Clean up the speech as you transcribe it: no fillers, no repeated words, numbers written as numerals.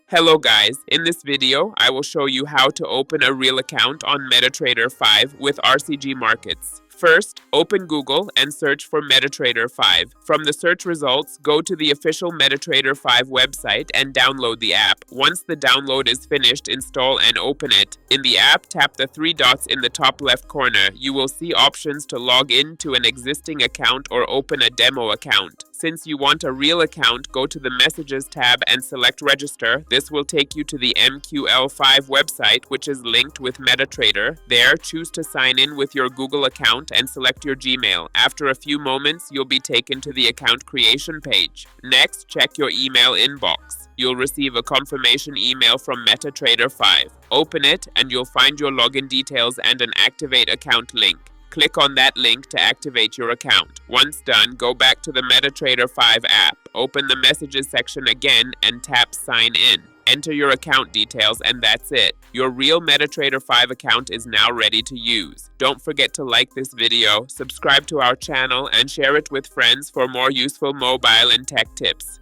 Hello guys, in this video I will show you how to open a real account on Metatrader 5 with RCG Markets. First, open Google and search for Metatrader 5. From the search results, go to the official Metatrader 5 website and download the app. Once the download is finished, install and open it. In the app, tap the three dots in the top left corner. You will see options to log in to an existing account or open a demo account. Since you want a real account, go to the Messages tab and select Register. This will take you to the MQL5 website, which is linked with Metatrader. There, choose to sign in with your Google account and select your Gmail. After a few moments, you'll be taken to the account creation page. Next, check your email inbox. You'll receive a confirmation email from Metatrader 5. Open it, and you'll find your login details and an Activate Account link. Click on that link to activate your account. Once done, go back to the Metatrader 5 app. Open the Messages section again and tap Sign In. Enter your account details and that's it. Your real Metatrader 5 account is now ready to use. Don't forget to like this video, subscribe to our channel, and share it with friends for more useful mobile and tech tips.